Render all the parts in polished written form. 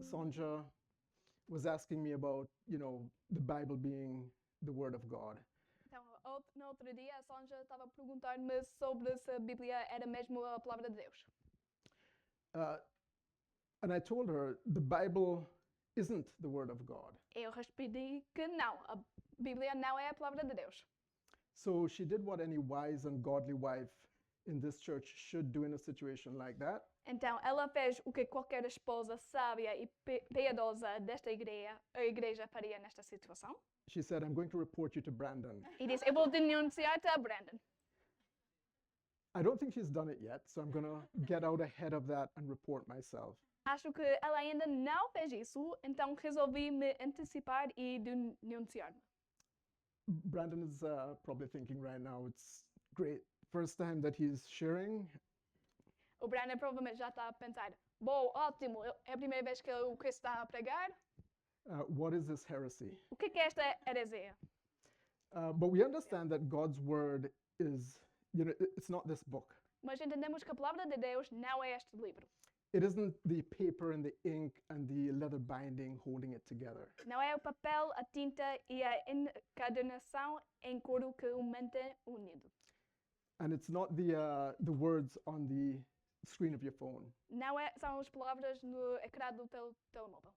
Sonja was asking me about, the Bible being the Word of God. Então, no outro dia, a Sonja estava a perguntar-me sobre se a Bíblia era mesmo a palavra de Deus. Uh, and I told her the Bible isn't the Word of God. Eu respondi que não, a Bíblia não é a palavra de Deus. So she did what any wise and godly wife in this church should do in a situation like that. Então, ela fez o que qualquer esposa sábia e piedosa desta igreja faria nesta situação. She said, I'm going to report you to Brandon. E disse, eu vou denunciar-te a Brandon. I don't think she's done it yet, so I'm going to get out ahead of that and report myself. Acho que ela ainda não fez isso, então resolvi me antecipar e denunciar-me. Brandon is probably thinking right now, it's great. First time that he's sharing. O Brandon provavelmente já está a pensar, bom, ótimo, é a primeira vez que o Chris está a pregar. What is this heresy? O que é esta heresia? But we understand that God's word is, it's not this book. Mas entendemos que a palavra de Deus não é este livro. It isn't the paper and the ink and the leather binding holding it together. Não é o papel, a tinta e a encadernação em couro que o mantém unido. And it's not the words on the screen of your phone. Não são as palavras no ecrã do teu telemóvel.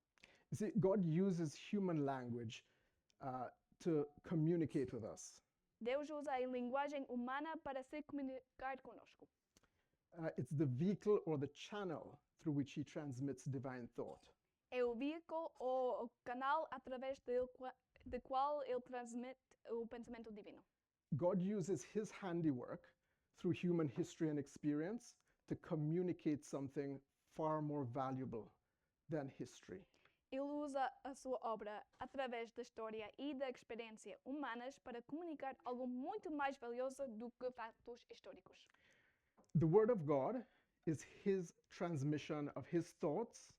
You see, God uses human language to communicate with us. Deus usa a linguagem humana para se comunicar conosco. It's the vehicle or the channel through which he transmits divine thought. É o veículo ou o canal através de qual ele transmite o pensamento divino. God uses his handiwork through human history and experience to communicate something far more valuable than history. Ele usa a sua obra através da história e da experiência humanas para comunicar algo muito mais valioso do que fatos históricos. The Word of God is his transmission of his thoughts,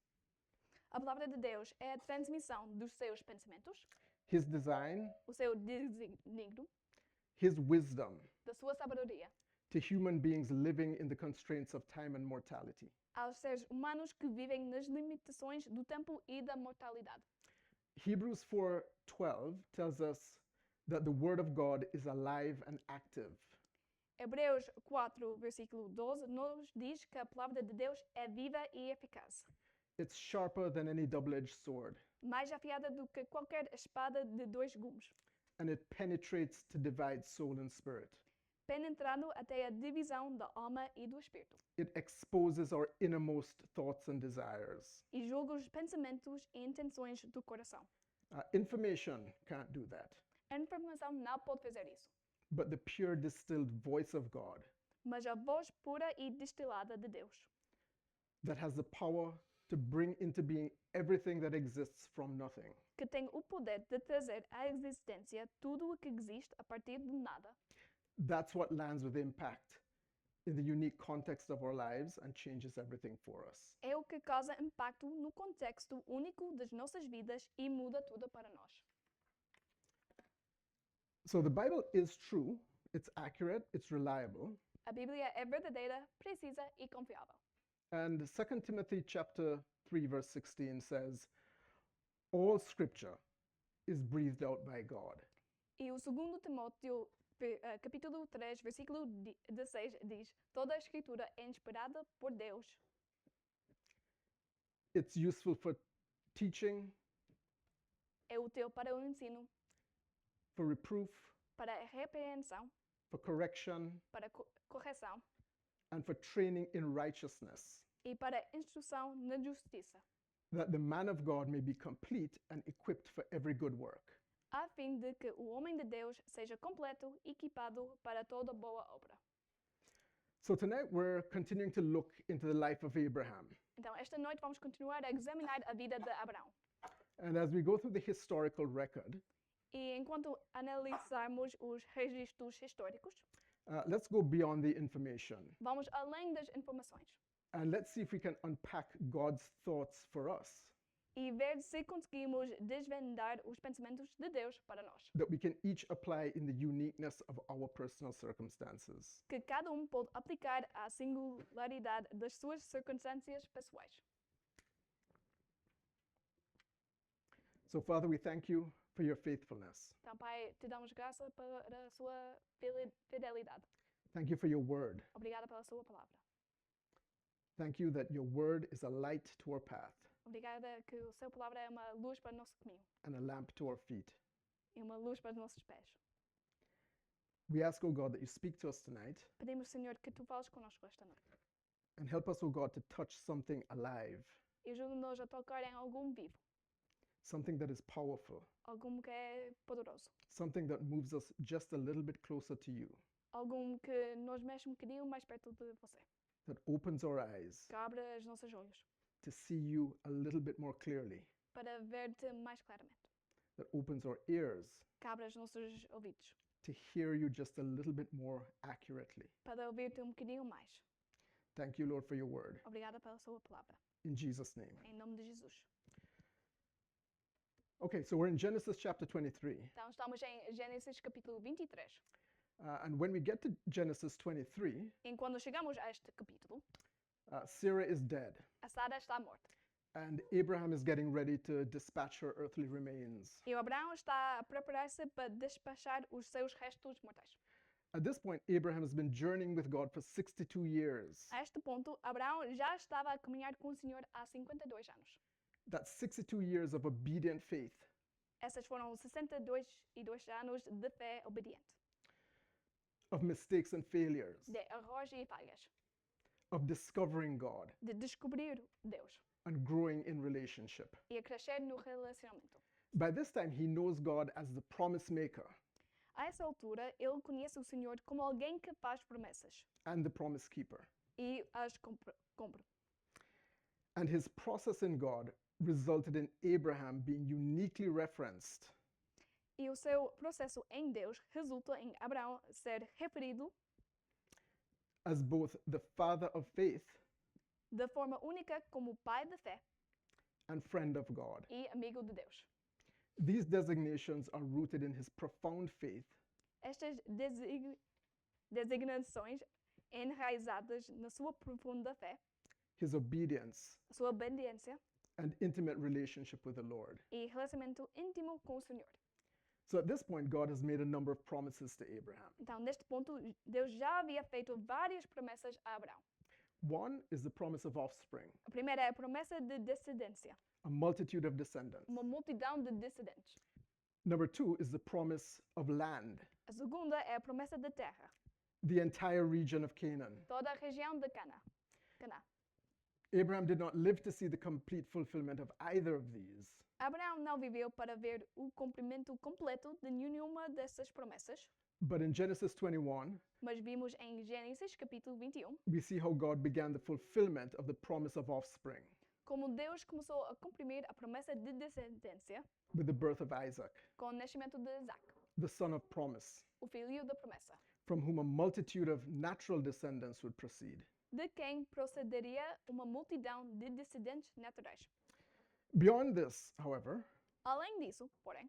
A palavra de Deus é a transmissão dos seus pensamentos, his design, o seu desígnio, his wisdom da sua sabedoria, to human beings living in the constraints of time and mortality. aos seres humanos que vivem nas limitações do tempo e da mortalidade. Hebrews 4:12 tells us that the Word of God is alive and active. Hebreus 4, versículo 12, nos diz que a palavra de Deus é viva e eficaz, It's sharper than any double-edged sword, mais afiada do que qualquer espada de dois gumes, and it penetrates to divide soul and spirit. penetrando até a divisão da alma e do espírito, It exposes our innermost thoughts and desires. e julga os pensamentos e intenções do coração. Information can't do that, A informação não pode fazer isso, but the pure distilled voice of God mas a voz pura e destilada de Deus, that has the power to bring into being everything that exists from nothing. que tem o poder de trazer à existência tudo o que existe a partir de nada. That's what lands with impact in the unique context of our lives and changes everything for us. É o que causa impacto no contexto único das nossas vidas e muda tudo para nós. So the Bible is true, it's accurate, it's reliable. A Bíblia é verdadeira, precisa e confiável. And 2 Timothy chapter 3 verse 16 says, all scripture is breathed out by God. E o 2 Timóteo, capítulo 3, versículo 16 diz: toda a escritura é inspirada por Deus. It's useful for teaching, É útil para o ensino, for reproof, para a repreensão, for correction, para a correção and for training in righteousness, e para a instrução na justiça, that the man of God may be complete and equipped for every good work. a fim de que o homem de Deus seja completo, equipado para toda boa obra. So tonight we're continuing to look into the life of Abraham. Então, esta noite vamos continuar a examinar a vida de Abraão. And as we go through the historical record, E enquanto analisarmos os registros históricos, let's go beyond the information vamos além das informações and let's see if we can unpack God's thoughts for us, e ver se conseguimos desvendar os pensamentos de Deus para nós, that we can each apply in the uniqueness of our personal circumstances. que cada pode aplicar à singularidade das suas circunstâncias pessoais. So, Father, we thank you for your faithfulness. Então, Pai, te damos graça para a sua fidelidade. Thank you for your word. Obrigada pela sua palavra. Thank you that your word is a light to our path Obrigada que a sua palavra é uma luz para o nosso caminho and a lamp to our feet. e uma luz para os nossos pés. We ask, O God, that you speak to us tonight Pedimos, Senhor, que tu fales connosco esta noite. and help us, O God, to touch something alive, E ajuda-nos a tocar em algum vivo, something that is powerful, algum que é poderoso, something that moves us just a little bit closer to you, algum que nos mexe um bocadinho mais perto de você, that opens our eyes que abre os nossos olhos to see you a little bit more clearly, para ver-te mais claramente, that opens our ears que abre os nossos ouvidos to hear you just a little bit more accurately. para ouvir-te um bocadinho mais. Thank you, Lord, for your word. Obrigada pela sua palavra. In Jesus' name. Em nome de Jesus. Okay, so we're in Genesis chapter 23. Então, estamos em Gênesis capítulo 23. And when we get to Genesis 23, E quando chegamos a este capítulo, Sarah is dead, a Sara está morta. and Abraham is getting ready to dispatch her earthly remains. E o Abraão está a preparar-se para despachar os seus restos mortais. At this point, Abraham has been journeying with God for 62 years. A este ponto, Abraão já estava a caminhar com o Senhor há 52 anos. That's 62 years of obedient faith, Essas foram 62 anos de fé obediente, of mistakes and failures, de erros e falhas, of discovering God de descobrir Deus and growing in relationship. e a crescer no relacionamento. By this time, he knows God as the promise maker A essa altura, ele conhece o Senhor como alguém que faz promessas and the promise keeper. e as cumpre. And his process in God resulted in Abraham being uniquely referenced E o seu processo em Deus resulta em Abraão ser referido as both the father of faith de forma única como pai de fé and friend of God. e amigo de Deus. These designations are rooted in his profound faith Estas designações enraizadas na sua profunda fé, his obedience, a sua obediência and intimate relationship with the Lord. e relacionamento íntimo com o Senhor. So at this point, God has made a number of promises to Abraham. Então, neste ponto, Deus já havia feito várias promessas a Abraão. One is the promise of offspring, A primeira é a promessa de descendência, a multitude of descendants. uma multidão de descendentes. Number two is the promise of land, A segunda é a promessa de terra, the entire region of Canaan. toda a região de Canaã. Abraham did not live to see the complete fulfillment of either of these, Abraão não viveu para ver o cumprimento completo de nenhuma dessas promessas, but in Genesis 21, mas vimos em Gênesis capítulo 21 we see how God began the fulfillment of the promise of offspring como Deus começou a cumprir a promessa de descendência with the birth of Isaac, com o nascimento de Isaac, the son of promise, o filho da promessa, from whom a multitude of natural descendants would proceed. de quem procederia uma multidão de descendentes naturais. Beyond this, however, Além disso, porém,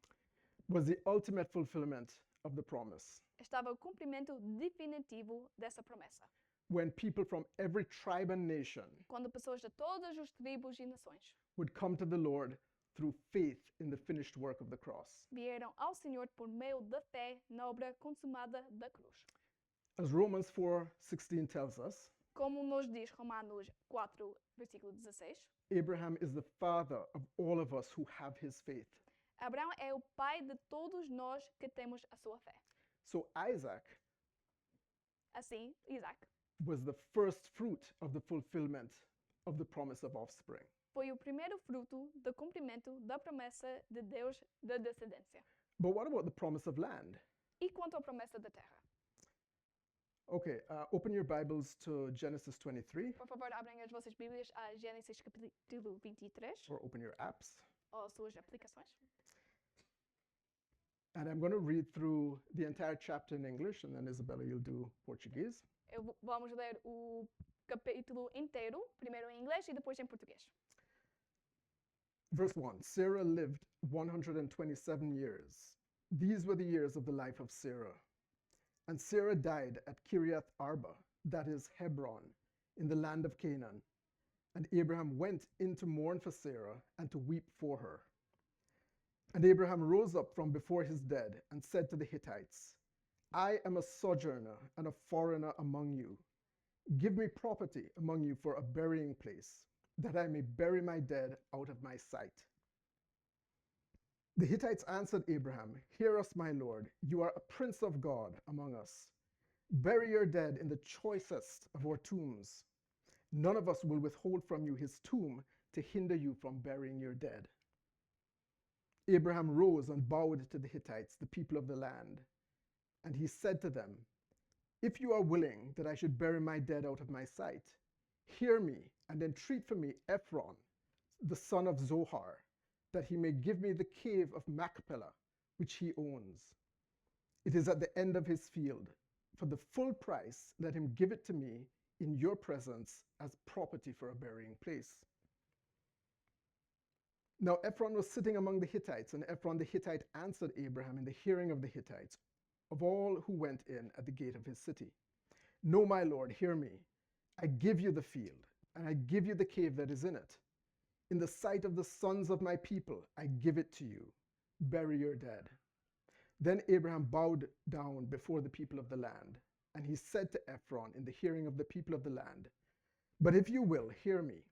was the ultimate fulfillment of the promise, estava o cumprimento definitivo dessa promessa, when people from every tribe and nation quando pessoas de todas as tribos e nações would come to the Lord through faith in the finished work of the cross. vieram ao Senhor por meio da fé na obra consumada da cruz. As Romans 4:16 tells us, Como nos diz Romanos 4, versículo 16, Abraham is the father of all of us who have his faith. Abraão é o pai de todos nós que temos a sua fé. So Isaac Assim, Isaac was the first fruit of the fulfillment of the promise of offspring. foi o primeiro fruto do cumprimento da promessa de Deus da descendência. But what about the promise of land? E quanto à promessa da terra? Okay, open your Bibles to Genesis 23, Por favor, abrem as vossas Bíblias a Gênesis capítulo 23, or open your apps. ou suas aplicações. And I'm going to read through the entire chapter in English, and then Isabella, you'll do Portuguese. Vamos ler o capítulo inteiro, primeiro em inglês e depois em português. Verse 1, Sarah lived 127 years. These were the years of the life of Sarah. And Sarah died at Kiriath Arba, that is Hebron, in the land of Canaan. And Abraham went in to mourn for Sarah and to weep for her. And Abraham rose up from before his dead and said to the Hittites, I am a sojourner and a foreigner among you. Give me property among you for a burying place, that I may bury my dead out of my sight. The Hittites answered Abraham, Hear us, my lord, you are a prince of God among us. Bury your dead in the choicest of our tombs. None of us will withhold from you his tomb to hinder you from burying your dead. Abraham rose and bowed to the Hittites, the people of the land. And he said to them, If you are willing that I should bury my dead out of my sight, hear me and entreat for me Ephron, the son of Zohar, that he may give me the cave of Machpelah, which he owns. It is at the end of his field. For the full price, let him give it to me in your presence as property for a burying place. Now Ephron was sitting among the Hittites, and Ephron the Hittite answered Abraham in the hearing of the Hittites, of all who went in at the gate of his city. No, my lord, hear me. I give you the field, and I give you the cave that is in it. In the sight of the sons of my people, I give it to you. Bury your dead. Then Abraham bowed down before the people of the land, and he said to Ephron in the hearing of the people of the land, But if you will, hear me.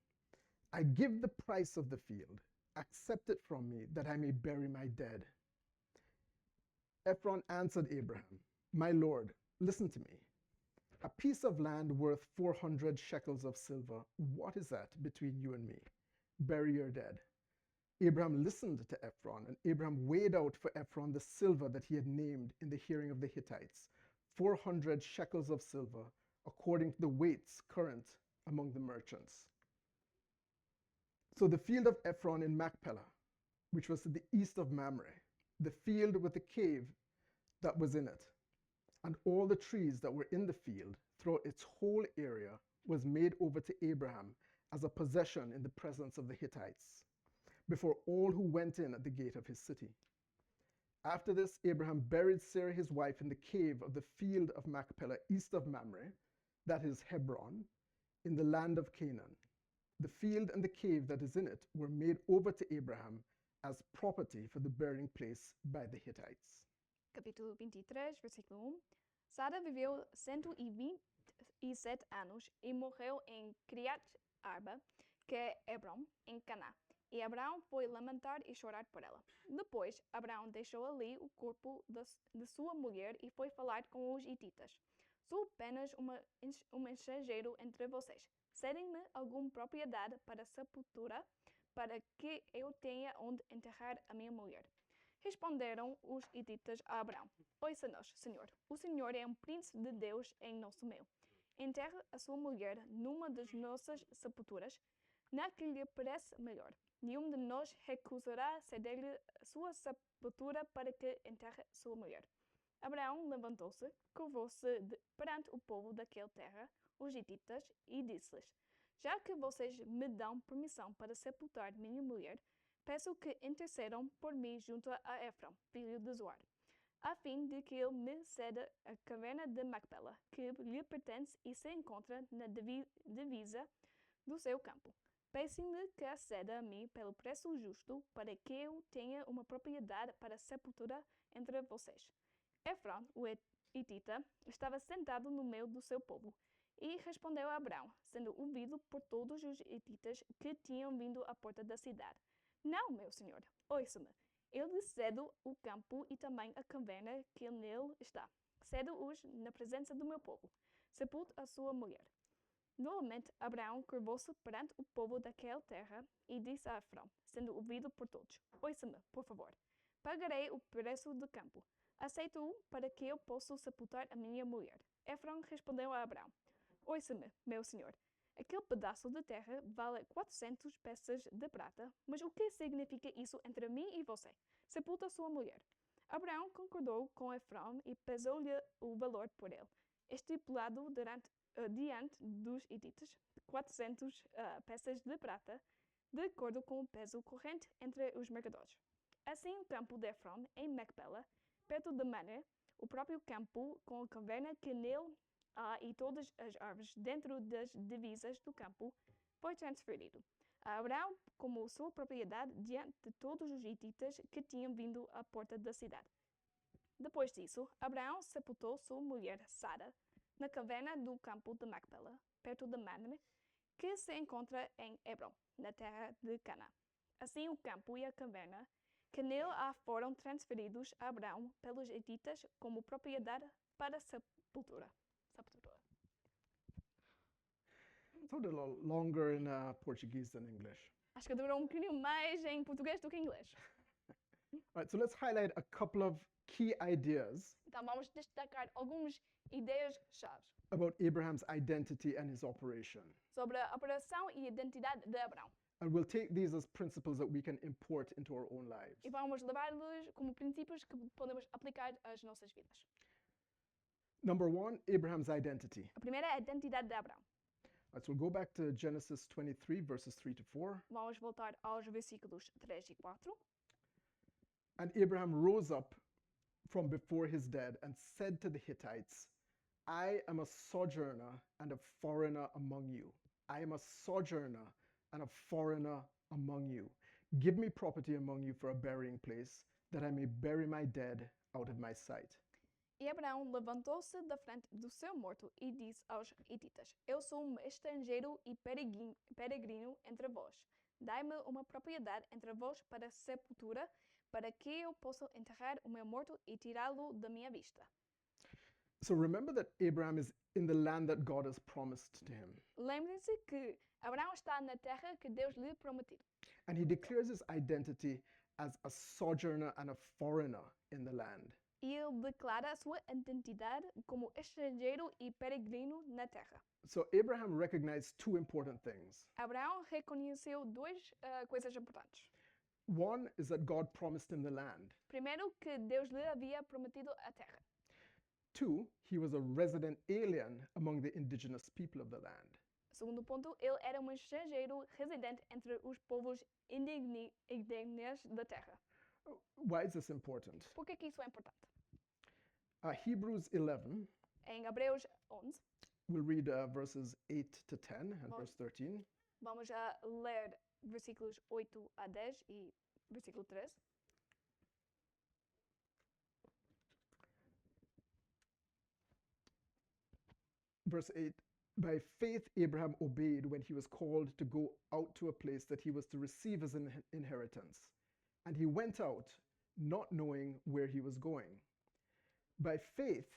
I give the price of the field. Accept it from me, that I may bury my dead. Ephron answered Abraham, My lord, listen to me. A piece of land worth 400 shekels of silver, what is that between you and me? Bury your dead. Abraham listened to Ephron, and Abraham weighed out for Ephron the silver that he had named in the hearing of the Hittites, 400 shekels of silver, according to the weights current among the merchants. So the field of Ephron in Machpelah, which was to the east of Mamre, the field with the cave that was in it, and all the trees that were in the field throughout its whole area, was made over to Abraham as a possession in the presence of the Hittites, before all who went in at the gate of his city. After this, Abraham buried Sarah his wife in the cave of the field of Machpelah east of Mamre, that is Hebron, in the land of Canaan. The field and the cave that is in it were made over to Abraham as property for the burying place by the Hittites. Capítulo 23, versículo 1. Sara viveu 127 anos e morreu em Criat Arba, que é Hebron, em Caná. E Abraão foi lamentar e chorar por ela. Depois, Abraão deixou ali o corpo de sua mulher e foi falar com os hititas. Sou apenas um estrangeiro entre vocês. Cedem-me alguma propriedade para sepultura, para que eu tenha onde enterrar a minha mulher. Responderam os hititas a Abraão: Ouça-nos, Senhor. O Senhor é um príncipe de Deus em nosso meio. Enterre a sua mulher numa das nossas sepulturas, na que lhe parece melhor. Nenhum de nós recusará ceder-lhe a sua sepultura para que enterre sua mulher. Abraão levantou-se, curvou-se perante o povo daquela terra, os hititas, e disse-lhes: Já que vocês me dão permissão para sepultar minha mulher, peço que intercedam por mim junto a Ephron, filho de Zoar, a fim de que ele me ceda a caverna de Machpelah, que lhe pertence e se encontra na divisa do seu campo. Peço-lhe que a ceda a mim pelo preço justo, para que eu tenha uma propriedade para sepultura entre vocês. Ephron, o hitita, estava sentado no meio do seu povo, e respondeu a Abraão, sendo ouvido por todos os hititas que tinham vindo à porta da cidade: Não, meu senhor, ouça-me. Eu lhe cedo o campo e também a caverna que nele está. Cedo-os na presença do meu povo. Sepulte a sua mulher. Novamente, Abraão curvou-se perante o povo daquela terra e disse a Ephron, sendo ouvido por todos: Ouça-me, por favor. Pagarei o preço do campo. Aceito-o para que eu possa sepultar a minha mulher. Ephron respondeu a Abraão: Ouça-me, meu senhor. Aquele pedaço de terra vale 400 peças de prata, mas o que significa isso entre mim e você? Sepulta a sua mulher. Abraão concordou com Ephron e pesou-lhe o valor por ele, estipulado diante dos hititas, 400 peças de prata, de acordo com o peso corrente entre os mercadores. Assim, o campo de Ephron, em Machpelah, perto de Mamre, o próprio campo com a caverna que nele há e todas as árvores dentro das divisas do campo, foi transferido. a Abraão como sua propriedade diante de todos os hititas que tinham vindo à porta da cidade. Depois disso, Abraão sepultou sua mulher Sara na caverna do campo de Macpela, perto de Mamre, que se encontra em Hebrom, na terra de Canaã. Assim, o campo e a caverna que nele foram transferidos a Abraão pelos hititas como propriedade para sepultura. Sounded a little longer in Portuguese than English. Acho que durou bocadinho mais em português do que em inglês. All right, so let's highlight a couple of key ideas Então vamos destacar algumas ideias-chave about Abraham's identity and his operation. sobre a operação e identidade de Abraão. And we'll take these as principles that we can import into our own lives. E vamos levá-los como princípios que podemos aplicar às nossas vidas. Number one, Abraham's identity. A primeira é a identidade de Abraão. All right, so we'll go back to Genesis 23, verses 3 to 4. Vamos voltar aos versículos 3 e 4. And Abraham rose up from before his dead and said to the Hittites, I am a sojourner and a foreigner among you. I am a sojourner and a foreigner among you. Give me property among you for a burying place, that I may bury my dead out of my sight. E Abraão levantou-se da frente do seu morto e disse aos hititas: Eu sou um estrangeiro e peregrino entre vós. Dai-me uma propriedade entre vós para sepultura, para que eu possa enterrar o meu morto e tirá-lo da minha vista. So remember that Abraham is in the land that God has promised to him. Lembrem-se que Abraão está na terra que Deus lhe prometeu. And he declares his identity as a sojourner and a foreigner in the land. E ele declara a sua identidade como estrangeiro e peregrino na terra. So Abraham recognized two important things. Abraão reconheceu duas coisas importantes. One is that God promised him the land. Primeiro, que Deus lhe havia prometido a terra. Two, he was a resident alien among the indigenous people of the land. Segundo ponto, ele era um estrangeiro residente entre os povos indígenas da terra. Why is this important? Por que isso é importante? Hebrews 11, Em Hebreus 11, we'll read verses 8 to 10 and Well- verse 13. vamos a ler versículos 8 a 10 e versículo 13. Verse 8, by faith Abraham obeyed when he was called to go out to a place that he was to receive as an inheritance. And he went out, not knowing where he was going. By faith,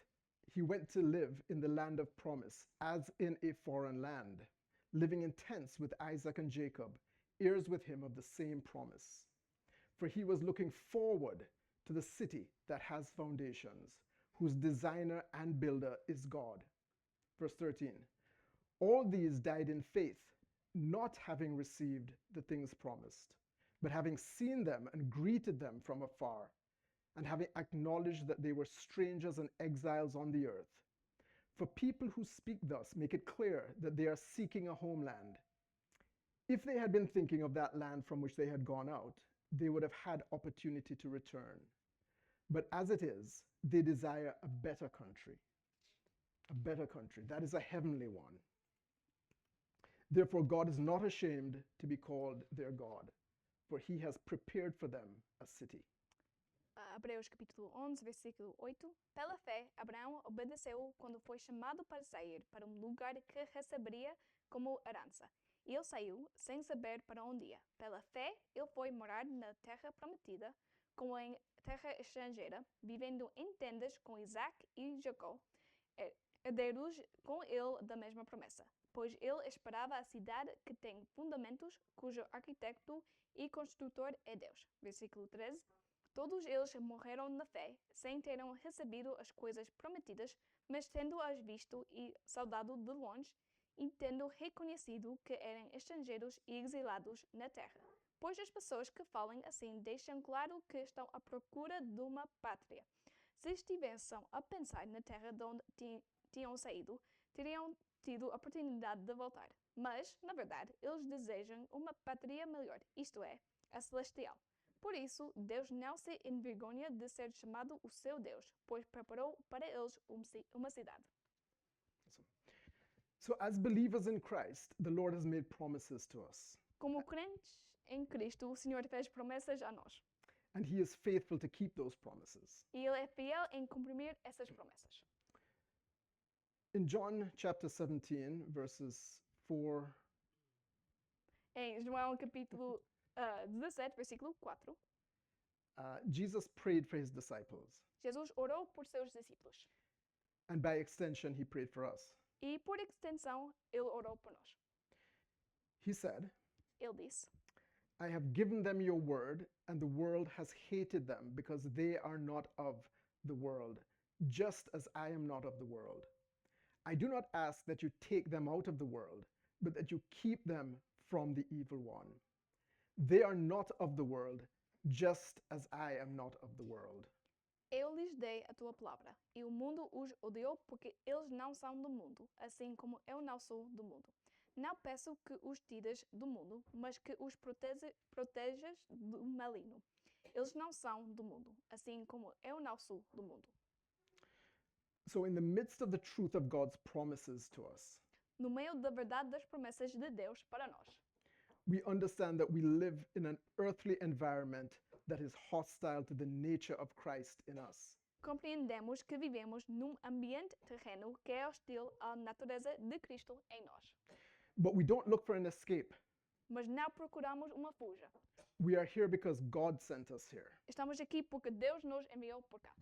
he went to live in the land of promise, as in a foreign land, living in tents with Isaac and Jacob, heirs with him of the same promise. For he was looking forward to the city that has foundations, whose designer and builder is God. Verse 13, all these died in faith, not having received the things promised, but having seen them and greeted them from afar, and having acknowledged that they were strangers and exiles on the earth. For people who speak thus make it clear that they are seeking a homeland. If they had been thinking of that land from which they had gone out, they would have had opportunity to return. But as it is, they desire a better country. A better country. That is a heavenly one. Therefore, God is not ashamed to be called their God, for he has prepared for them a city. Hebreus capítulo 11, versículo 8. Pela fé, Abraão obedeceu quando foi chamado para sair para um lugar que receberia como herança. E ele saiu sem saber para onde ia. Pela fé, ele foi morar na terra prometida, como em terra estrangeira, vivendo em tendas com Isaac e Jacó, herdeiros com ele da mesma promessa. Pois ele esperava a cidade que tem fundamentos, cujo arquiteto e construtor é Deus. Versículo 13. Todos eles morreram na fé, sem terem recebido as coisas prometidas, mas tendo-as visto e saudado de longe, e tendo reconhecido que eram estrangeiros e exilados na terra. Pois as pessoas que falam assim deixam claro que estão à procura de uma pátria. Se estivessem a pensar na terra de onde tinham saído, teriam tido a oportunidade de voltar. Mas, na verdade, eles desejam uma pátria melhor, isto é, a celestial. Por isso, Deus não se envergonha de ser chamado o seu Deus, pois preparou para eles uma cidade. So, as believers in Christ, the Lord has made promises to us. Como crentes em Cristo, o Senhor fez promessas a nós. and he is faithful to keep those promises. E Ele é fiel em cumprir essas promessas. In John chapter 17, verses 4 Em João capítulo 17, versículo 4, Jesus prayed for his disciples, Jesus orou por seus discípulos. and by extension, he prayed for us. E por extensão, Ele orou por nós. He said, Ele disse: I have given them your word, and the world has hated them because they are not of the world, just as I am not of the world. I do not ask that you take them out of the world, but that you keep them from the evil one. They are not of the world, just as I am not of the world. Eu lhes dei a tua palavra, e o mundo os odiou porque eles não são do mundo, assim como eu não sou do mundo. Não peço que os tires do mundo, mas que os protejas do maligno. Eles não são do mundo, assim como eu não sou do mundo. So, in the midst of the truth of God's promises to us, No meio da verdade das promessas de Deus para nós, we understand that we live in an earthly environment that is hostile to the nature of Christ in us. compreendemos que vivemos num ambiente terreno que é hostil à natureza de Cristo em nós. But we don't look for an escape. Mas não procuramos uma fuga. We are here because God sent us here. Estamos aqui porque Deus nos enviou por cá.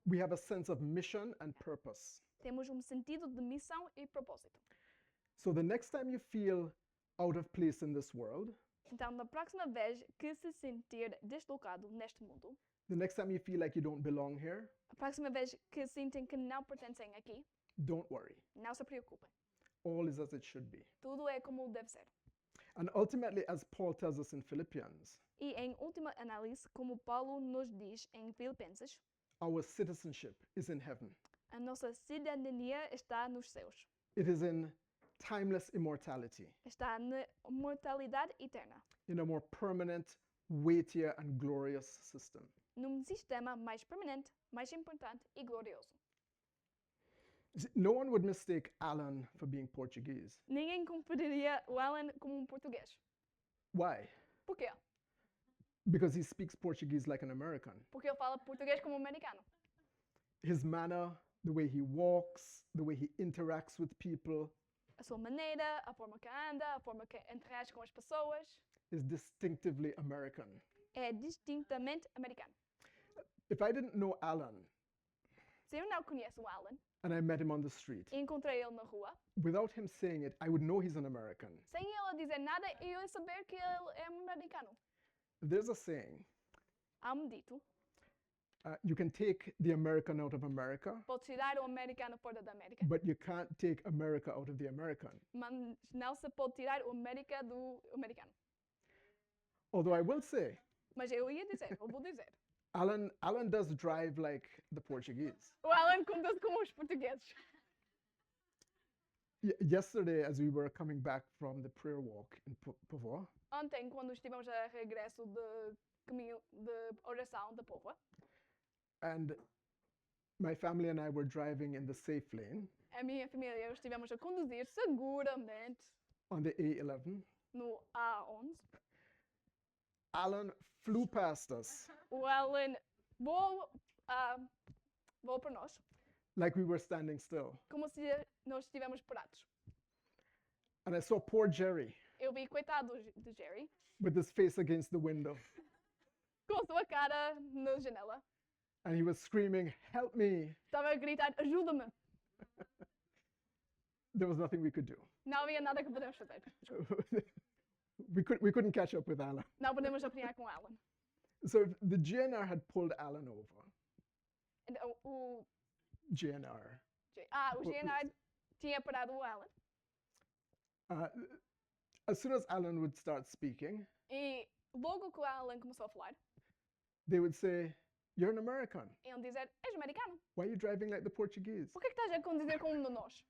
We have a sense of mission and purpose. Temos sentido de missão e propósito. So the next time you feel out of place in this world, Então, na próxima vez que se sentir deslocado neste mundo, the next time you feel like you don't belong here, a próxima vez que sentem que não pertencem aqui, don't worry. não se preocupem. All is as it should be. Tudo é como deve ser. And ultimately, as Paul tells us in Philippians, E em última análise, como Paulo nos diz em Filipenses, our citizenship is in heaven. a nossa cidadania está nos céus. It is in timeless immortality, Está na mortalidade eterna, in a more permanent, weightier, and glorious system. num sistema mais permanente, mais importante e glorioso. See, no one would mistake Alan for being Portuguese. Ninguém confundiria o Alan como português. Why? Por quê? Because he speaks Portuguese like an American. Porque ele fala português como americano. His manner, the way he walks, the way he interacts with people A sua maneira, a forma que anda, a forma que interage com as pessoas is distinctively American. é distintamente americano. If I didn't know Alan Se eu não conheço o Alan and I met him on the street, e encontrei ele na rua, without him saying it, I would know he's an American. sem ele dizer nada, eu ia saber que ele é americano. There's a saying, Há dito, you can take the American out of America, pode tirar o americano fora da América, but you can't take America out of the American. mas não se pode tirar o América do americano. Although I will say, Mas eu ia dizer, eu vou dizer. Alan does drive like the Portuguese. O Alan conta-se como os portugueses. Yesterday, as we were coming back from the prayer walk in Pavor, Ontem, quando estivemos a regresso de caminho de oração da Póvoa, and my family and I were driving in the safe lane a minha família e eu estivemos a conduzir seguramente on the A11. no A11. Alan flew past us O Alan voou para nós, like we were standing still. como se nós estivéssemos parados. And I saw poor Jerry Eu vi, coitado de Jerry, with his face against the window. com a sua cara na janela. And he was screaming, "Help me!" Estava a gritar, ajuda-me. There was nothing we could do. Não havia nada que podemos fazer. we couldn't catch up with Alan. Não podemos apanhar com Alan. So if the GNR had pulled Alan over, Então, o GNR, GNR tinha parado o Alan. uh, as soon as Alan would start speaking, E logo que o Alan começou a falar, they would say, "You're an American. iam dizer, és americano. Why are you driving like the Portuguese?" Por que estás a conduzir como um de nós?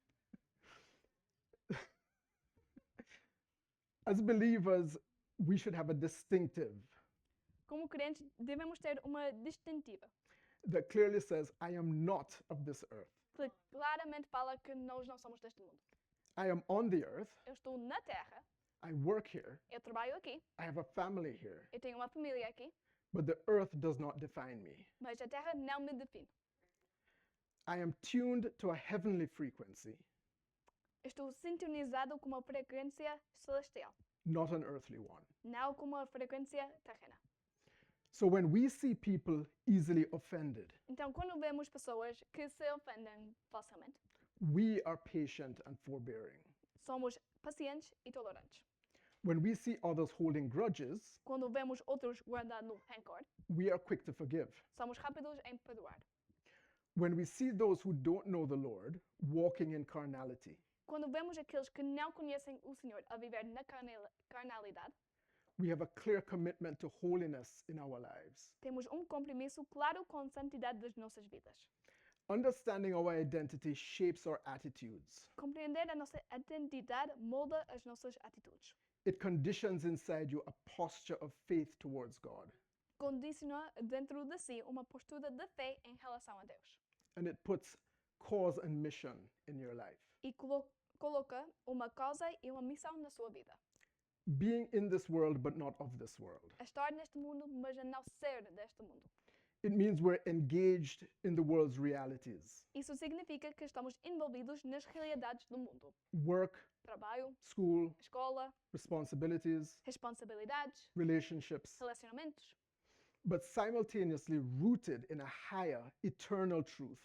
As believers, we should have a distinctive Como crentes, devemos ter uma distintiva. that clearly says, "I am not of this earth. Que claramente fala que nós não somos deste mundo. I am on the earth, Eu estou na Terra, I work here. Eu trabalho aqui, I have a family here. eu tenho uma família aqui, But the earth does not define me. mas a terra não me define. I am tuned to a heavenly frequency, Estou sintonizado com uma frequência celestial, not an earthly one. não com uma frequência terrena. So when we see people easily offended, Então, quando vemos pessoas que se ofendem facilmente, we are patient and forbearing. somos pacientes e tolerantes. When we see others holding grudges, Quando vemos outros guardando rancor, we are quick to forgive. somos rápidos em perdoar. When we see those who don't know the Lord walking in carnality, Quando vemos aqueles que não conhecem o Senhor a viver na carnalidade, we have a clear commitment to holiness in our lives. temos compromisso claro com a santidade das nossas vidas. Understanding our identity shapes our attitudes. Compreender a nossa identidade molda as nossas atitudes. It conditions inside you a posture of faith towards God, Condiciona dentro de si uma postura de fé em relação a Deus. and it puts cause and mission in your life. E coloca uma causa e uma missão na sua vida. Being in this world but not of this world. A estar neste mundo, mas a não ser deste mundo. It means we're engaged in the world's realities. Isso significa que estamos envolvidos nas realidades do mundo. Work, Trabalho, school, escola, responsibilities, responsabilidades, relationships, relacionamentos, but simultaneously rooted in a higher, eternal truth.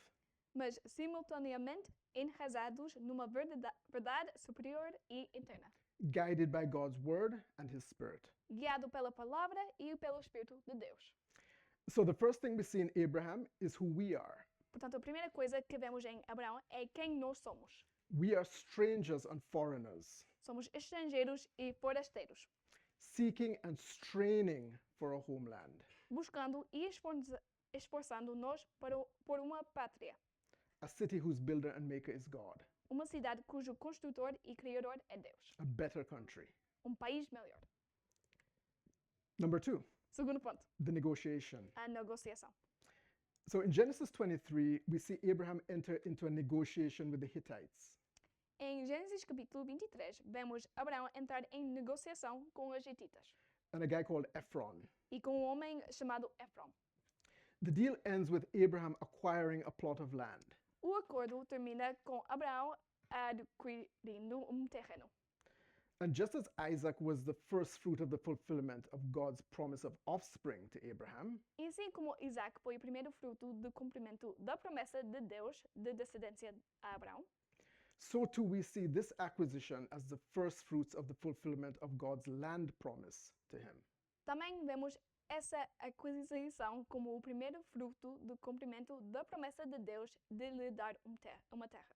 mas simultaneamente enraizados numa verdade superior e eterna, Guided by God's word and his spirit. guiado pela palavra e pelo Espírito de Deus. So the first thing we see in Abraham is who we are. Portanto, a primeira coisa que vemos em Abraão é quem nós somos. We are strangers and foreigners, Somos estrangeiros e forasteiros, seeking and straining for a homeland, buscando e esforçando-nos por uma pátria, a city whose builder and maker is God, uma cidade cujo construtor e criador é Deus, a better country. país melhor. Number 2, Segundo ponto, the negotiation. a negociação. So in Genesis 23, we see Abraham enter into a negotiation with the Hittites. Em Gênesis capítulo 23, vemos Abraão entrar em negociação com os hititas And a guy called Ephron. e com um homem chamado Efron. The deal ends with Abraham acquiring a plot of land. O acordo termina com Abraão adquirindo terreno. And just as Isaac was the first fruit of the fulfillment of God's promise of offspring to Abraham, E assim como Isaac foi o primeiro fruto do cumprimento da promessa de Deus de descendência a Abraão, so too we see this acquisition as the first fruits of the fulfillment of God's land promise to him. também vemos essa aquisição como o primeiro fruto do cumprimento da promessa de Deus de lhe dar uma terra.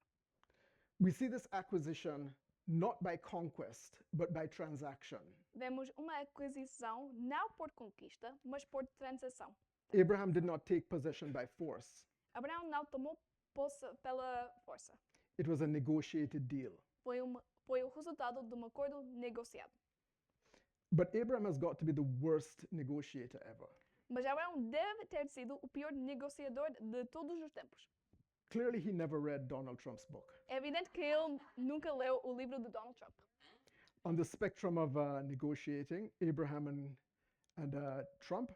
We see this acquisition not by conquest, but by transaction. Vemos uma aquisição não por conquista, mas por transação. Abraham did not take possession by force. Abraão não tomou posse pela força. It was a negotiated deal. Foi o resultado de um acordo negociado. But Abraham has got to be the worst negotiator ever. Mas Abraão deve ter sido o pior negociador de todos os tempos. Clearly, he never read Donald Trump's book. É evidente que ele nunca leu o livro de Donald Trump. On the spectrum of negotiating, Abraham and Trump,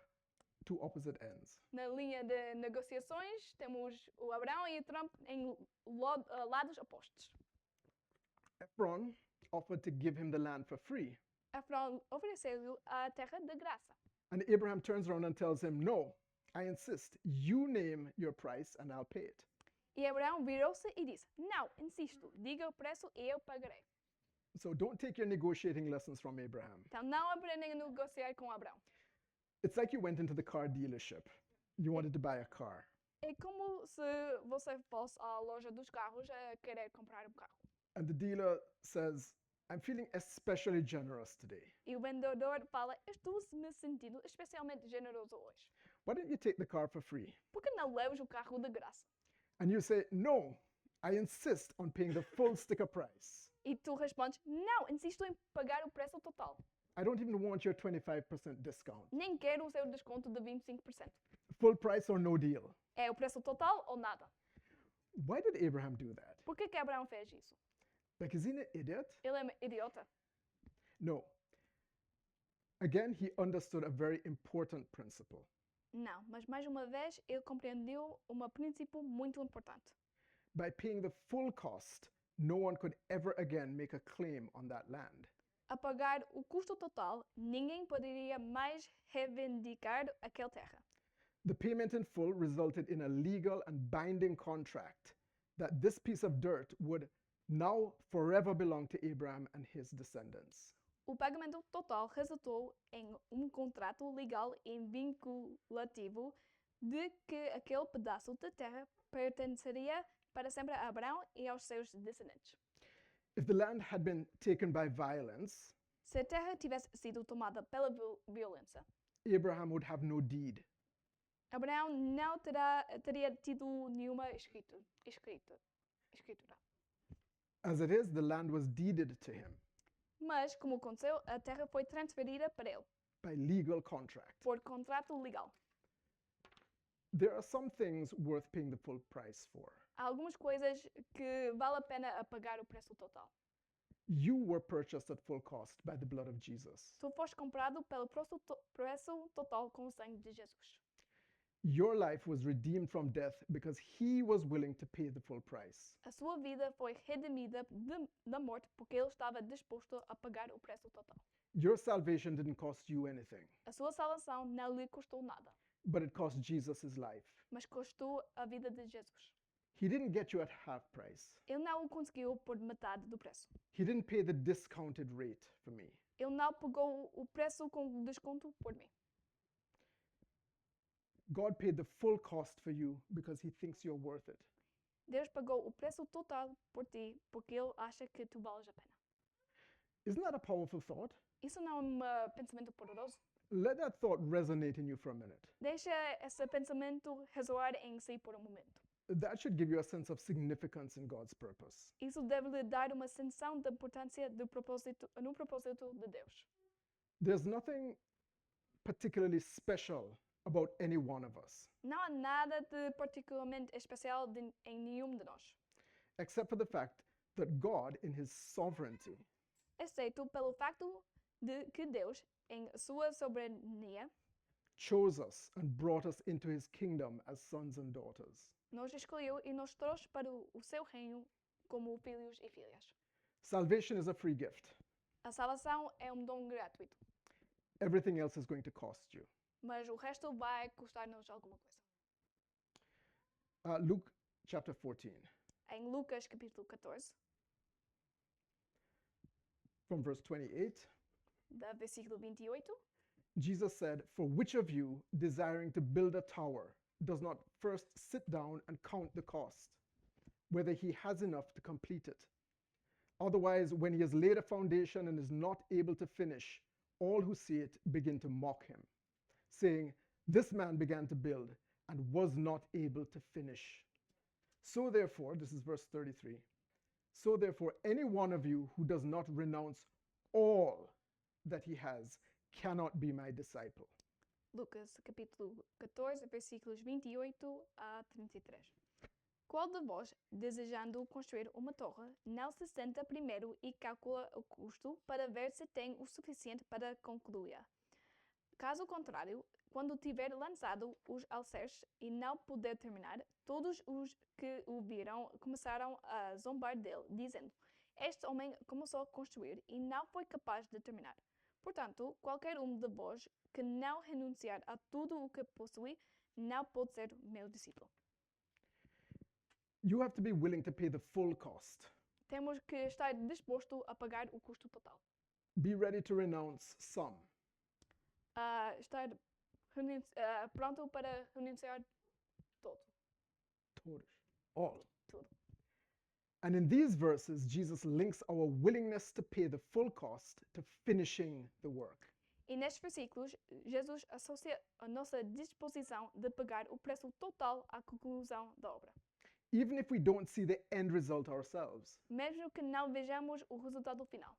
two opposite ends. Na linha de negociações, temos o Abraão e o Trump em lados opostos. Ephron offered to give him the land for free. Efron ofereceu-lhe a terra de graça. And Abraham turns around and tells him, "No, I insist. You name your price and I'll pay it." E Abraão virou-se e disse: Não, insisto, diga o preço e eu pagarei. So don't take your negotiating lessons from Abraham. Então não aprendem a negociar com Abraão. It's like you went into the car dealership. You wanted to buy a car. É como se você fosse à loja dos carros a querer comprar carro. And the dealer says, "I'm feeling especially generous today. E o vendedor fala: Estou me sentindo especialmente generoso hoje. Why don't you take the car for free?" Por que não levas o carro de graça? And you say, "No, I insist on paying the full sticker price. E tu respondes: Não, insisto em pagar o preço total. I don't even want your 25% discount. Nem quero o seu desconto de 25%. Full price or no deal." É o preço total ou nada? Why did Abraham do that? Por que Abraão fez isso? Like, is he an idiot? Ele é idiota. No. Again, he understood a very important principle. Não, mas mais uma vez ele compreendeu um princípio muito importante. By paying the full cost, no one could ever again make a claim on that land. A pagar o custo total, ninguém poderia mais reivindicar aquela terra. The payment in full resulted in a legal and binding contract that this piece of dirt would now forever belong to Abraham and his descendants. O pagamento total resultou em contrato legal e vinculativo de que aquele pedaço de terra pertenceria para sempre a Abraão e aos seus descendentes. If the land had been taken by violence, Se a terra tivesse sido tomada pela violência, Abraham would have no deed. Abraão não teria tido nenhuma escritura. As it is, the land was deeded to him Mas, como aconteceu, a terra foi transferida para ele, by legal contract. por contrato legal. There are some things worth paying the full price for. Há algumas coisas que vale a pena a pagar o preço total. You were purchased at full cost by the blood of Jesus. Tu foste comprado pelo preço total com o sangue de Jesus. Your life was redeemed from death because he was willing to pay the full price. A sua vida foi redimida da morte porque ele estava disposto a pagar o preço total. Your salvation didn't cost you anything, A sua salvação não lhe custou nada, but it cost Jesus his life. mas custou a vida de Jesus. He didn't get you at half price. Ele não o conseguiu por metade do preço. He didn't pay the discounted rate for me. Ele não pagou o preço com desconto por mim. God paid the full cost for you because he thinks you're worth it. Deus pagou o preço total por ti porque ele acha que tu vales a pena. Isn't that a powerful thought? Isso não é um pensamento poderoso? Let that thought resonate in you for a minute. Deixa esse pensamento ressoar em si por momento. That should give you a sense of significance in God's purpose. Isso deve lhe dar uma sensação da importância no propósito de Deus. There's nothing particularly special about any one of us, Não há nada de particularmente especial em nenhum de nós, except for the fact that God, in his sovereignty, exceto pelo facto de que Deus, em sua soberania, chose us and brought us into his kingdom as sons and daughters. nos escolheu e nos trouxe para o seu reino como filhos e filhas. Salvation is a free gift. A salvação é um dom gratuito, Everything else is going to cost you. mas o resto vai custar-nos alguma coisa. Luke chapter 14, Em Lucas capítulo 14, from verse 28, da versículo 28, Jesus said, "For which of you, desiring to build a tower, does not first sit down and count the cost, whether he has enough to complete it? Otherwise, when he has laid a foundation and is not able to finish, all who see it begin to mock him, saying, 'This man began to build and was not able to finish.' So therefore," this is verse 33, "so therefore, any one of you who does not renounce all that he has cannot be my disciple." Lucas capítulo 14, versículos 28 a 33. Qual de vós, desejando construir uma torre, não se senta primeiro e calcula o custo para ver se tem o suficiente para concluir? Caso contrário, quando tiver lançado os alicerces e não puder terminar, todos os que o viram começaram a zombar dele, dizendo: "Este homem começou a construir e não foi capaz de terminar. Portanto, qualquer um de vós que não renunciar a tudo o que possui, não pode ser meu discípulo." You have to be willing to pay the full cost. Temos que estar disposto a pagar o custo total. Be ready to renounce some. Estar pronto para renunciar todo. Todos. All. Tudo. And in these verses, Jesus links our willingness to pay the full cost to finishing the work. E nestes versículos, Jesus associa a nossa disposição de pagar o preço total à conclusão da obra. Even if we don't see the end result ourselves, Mesmo que não vejamos o resultado final.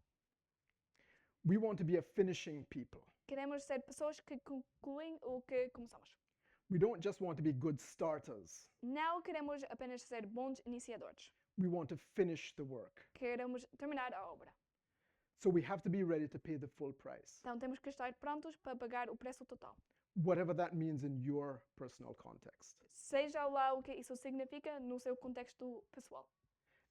we want to be a finishing people. Queremos ser pessoas que concluem o que começamos. We don't just want to be good starters. Não queremos apenas ser bons iniciadores. We want to finish the work. Queremos terminar a obra. So we have to be ready to pay the full price, Então temos que estar prontos para pagar o preço total. whatever that means in your personal context. Seja lá o que isso significa no seu contexto pessoal.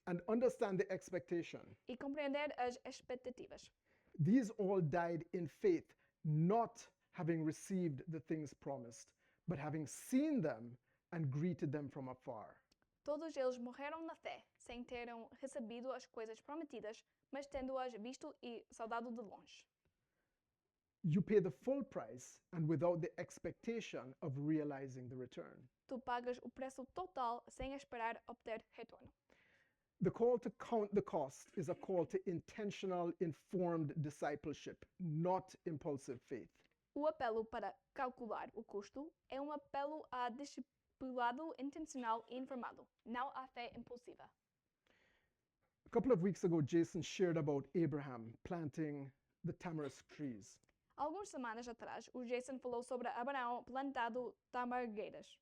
And understand the expectation. E compreender as expectativas. These all died in faith, not having received the things promised, but having seen them and greeted them from afar. Todos eles morreram na fé, sem terem recebido as coisas prometidas, mas tendo-as visto e saudado de longe. You pay the full price and without the expectation of realizing the return. Tu pagas o preço total sem esperar obter retorno. The call to count the cost is a call to intentional, informed discipleship, not impulsive faith. O apelo para calcular o custo é um apelo a discipulado intencional e informado, não à fé impulsiva. A couple of weeks ago, Jason shared about Abraham planting the tamarisk trees. Algumas semanas atrás, o Jason falou sobre Abraão plantado tamargueiras.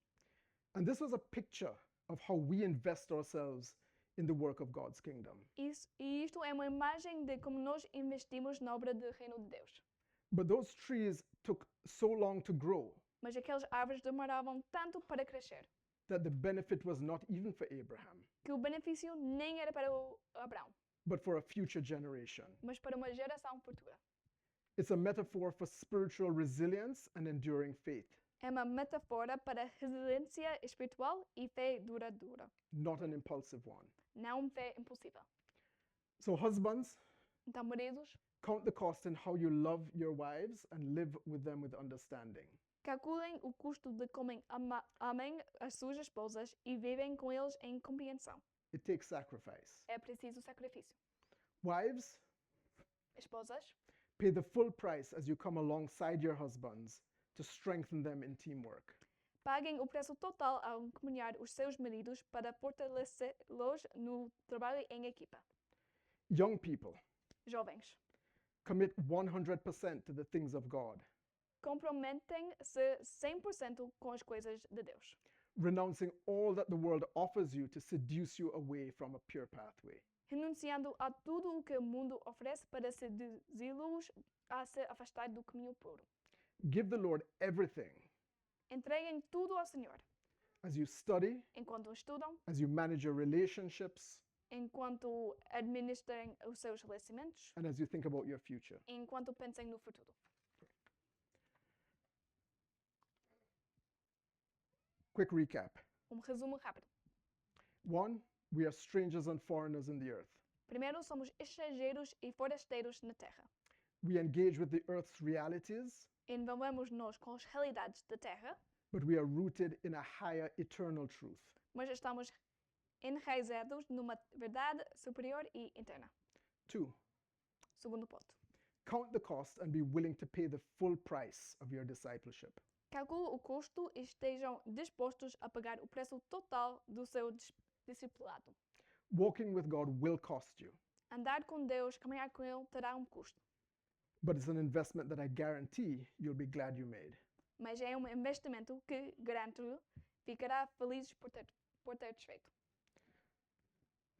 And this was a picture of how we invest ourselves in the work of God's kingdom. E isto é uma imagem de como nós investimos na obra do Reino de Deus. But those trees took so long to grow Mas aquelas árvores demoravam tanto para crescer that the benefit was not even for Abraham, que o benefício nem era para o Abraão, but for a future generation. mas para uma geração futura. It's a metaphor for spiritual resilience and enduring faith, É uma metáfora para resiliência espiritual e fé duradoura, not an impulsive one. não fé impulsiva. So, husbands, Então, maridos, count the cost in how you love your wives and live with them with understanding. calculem o custo de como amem as suas esposas e vivem com eles em compreensão. It takes sacrifice. É preciso sacrifício. Wives, Esposas, pay the full price as you come alongside your husbands to strengthen them in teamwork. paguem o preço total ao acompanhar os seus maridos para fortalecê-los no trabalho em equipa. Young people, Jovens, commit 100% to the things of God, comprometem-se 100% com as coisas de Deus, renouncing all that the world offers you to seduce you away from a pure pathway. renunciando a tudo o que o mundo oferece para seduzi-los a se afastar do caminho puro. Give the Lord everything Entreguem tudo ao Senhor, as you study, enquanto estudam, as you manage your relationships, enquanto administrem os seus relacionamentos, and as you think about your future. enquanto pensem no futuro. Quick recap. Resumo rápido. 1, we are strangers and foreigners in the earth. Primeiro, somos estrangeiros e forasteiros na terra. We engage with the earth's realities, Envolvemos-nos com as realidades da terra, but we are rooted in a higher eternal truth. mas estamos enraizados numa verdade superior e interna. 2, Segundo ponto. count the cost and be willing to pay the full price of your discipleship. Calcule o custo e estejam dispostos a pagar o preço total do seu discipulado. Walking with God will cost you, Andar com Deus, caminhar com Ele, terá um custo. but it's an investment that I guarantee you'll be glad you made. Mas é um investimento que, garanto-lhe, ficará feliz por ter desfeito.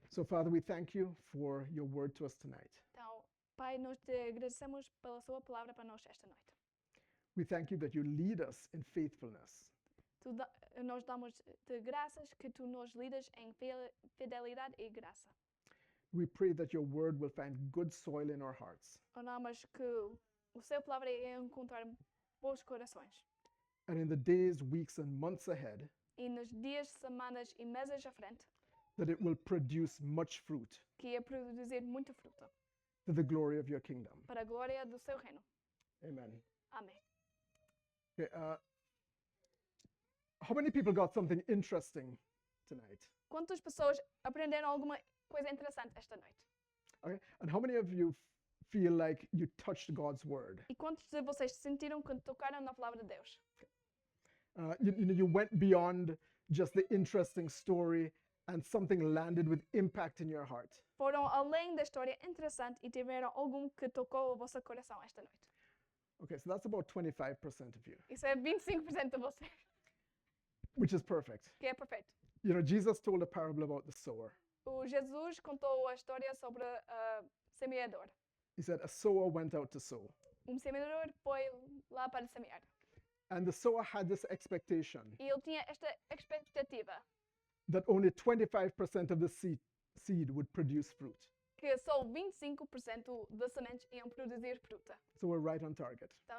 So, Father, we thank you for your word to us tonight. Então, Pai, nós te agradecemos pela sua palavra para nós esta noite. We thank you that you lead us in faithfulness. Nós damos-te graças que tu nos lidas em fidelidade e graça. We pray that your word will find good soil in our hearts. Oramos que o seu palavra é encontrar bons corações. And in the days, weeks, and months ahead, E nos dias, semanas e meses à frente, that it will produce much fruit que ia produzir muita fruta to the glory of your kingdom. para a glória do seu reino. Amen. Amém. Okay, how many people got something interesting tonight? Quantas pessoas aprenderam alguma coisa interessante esta noite? Okay, and how many of you feel like you touched God's word? E quantos de vocês sentiram que tocaram na palavra de Deus? You went beyond just the interesting story and something landed with impact in your heart. Foram além da história interessante e tiveram algum que tocou o vosso coração esta noite. Okay, so that's about 25% of you, Isso é 25% de vocês, which is perfect. que é perfeito. You know, Jesus told a parable about the sower. O Jesus contou a história sobre a semeador. He said, a sower went out to sow. Semeador foi lá para semear. And the sower had this expectation E ele tinha esta expectativa that only 25% of the seed would produce fruit. que só 25% das sementes iam produzir fruta. So we're right on target. Então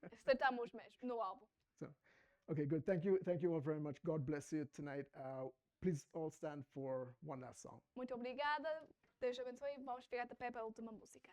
acertamos mesmo no alvo. Okay, good. Thank you all very much. God bless you tonight. Please all stand for one last song. Muito obrigada. Deus abençoe. Vamos ficar de pé para a última música.